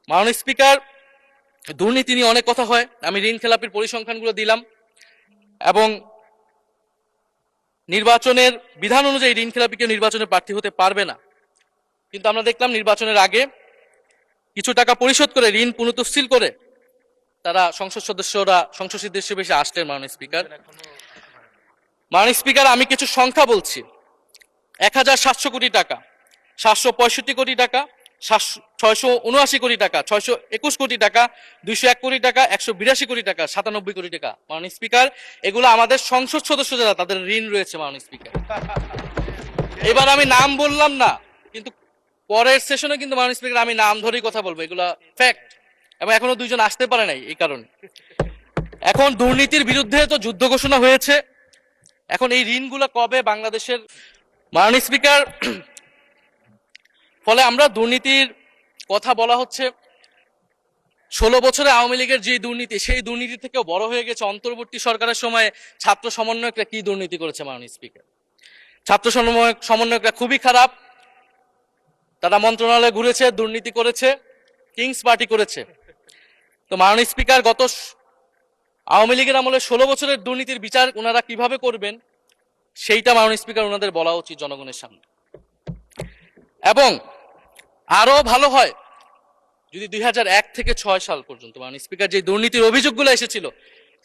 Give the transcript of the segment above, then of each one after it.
মাননীয় স্পিকার, দুর্নীতি নিয়ে অনেক কথা হয়, আমি ঋণ খেলাপির পরিসংখ্যানগুলো দিলাম এবং নির্বাচনের বিধান অনুযায়ী ঋণ খেলাপিকে নির্বাচনে প্রার্থী হতে পারবে না, কিন্তু আমরা দেখলাম নির্বাচনের আগে কিছু টাকা পরিশোধ করে ঋণ পুনঃতফসিল করে তারা সংসদ সদস্যরা সংসদ সদস্য হিসেবে আসলেন। মাননীয় স্পিকার, আমি কিছু সংখ্যা বলছি। 1700 কোটি টাকা, 765 কোটি টাকা, 679 কোটি টাকা, 621 কোটি টাকা, 201 কোটি টাকা, 182 কোটি টাকা, 97 কোটি টাকা। মাননীয় স্পিকার, এগুলো আমাদের সংসদ সদস্য যারা তাদের ঋণ রয়েছে। মাননীয় স্পিকার, এবার আমি নাম বললাম না, কিন্তু পরের সেশনে কিন্তু মাননীয় স্পিকার আমি নাম ধরেই কথা বলবো, এগুলা ফ্যাক্ট, এবং এখনো দুইজন আসতে পারে নাই এই কারণে। এখন দুর্নীতির বিরুদ্ধে তো যুদ্ধ ঘোষণা হয়েছে, এখন এই ঋণগুলো কবে বাংলাদেশের। মাননীয় স্পিকার, ফলে আমরা দুর্নীতির কথা বলা হচ্ছে, 16 বছরে আওয়ামী লীগের যে দুর্নীতি, সেই দুর্নীতি থেকেও বড় হয়ে গেছে অন্তর্বর্তী সরকারের সময় ছাত্র সমন্বয়করা কি দুর্নীতি করেছে। মাননীয় স্পিকার, ছাত্র সমন্বয়করা খুবই খারাপ, তারা মন্ত্রণালয়ে ঘুরেছে, দুর্নীতি করেছে, কিংস পার্টি করেছে। তো মাননীয় স্পিকার, গত আওয়ামী লীগের আমলে 16 বছরের দুর্নীতির বিচার ওনারা কিভাবে করবেন সেইটা মাননীয় স্পিকার ওনাদের বলা উচিত জনগণের সামনে। এবং আরো ভালো হয় যদি 2001 থেকে 6 সাল পর্যন্ত মাননীয় স্পিকার যে দুর্নীতির অভিযোগগুলো এসেছিল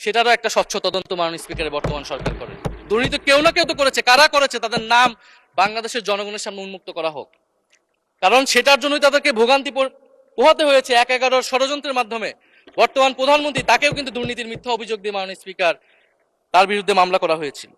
সেটারও একটা স্বচ্ছ তদন্ত মাননীয় স্পিকারের বর্তমান সরকার করে। দুর্নীতি কেউ না কেউ তো করেছে, কারা করেছে তাদের নাম বাংলাদেশের জনগণের সামনে উন্মুক্ত করা হোক, কারণ সেটার জন্যই তাদেরকে ভোগান্তি পোহাতে হয়েছে 1-11 ষড়যন্ত্রের মাধ্যমে। বর্তমান প্রধানমন্ত্রী, তাকেও কিন্তু দুর্নীতির মিথ্যা অভিযোগ দিয়ে মাননীয় স্পিকার তার বিরুদ্ধে মামলা করা হয়েছিল।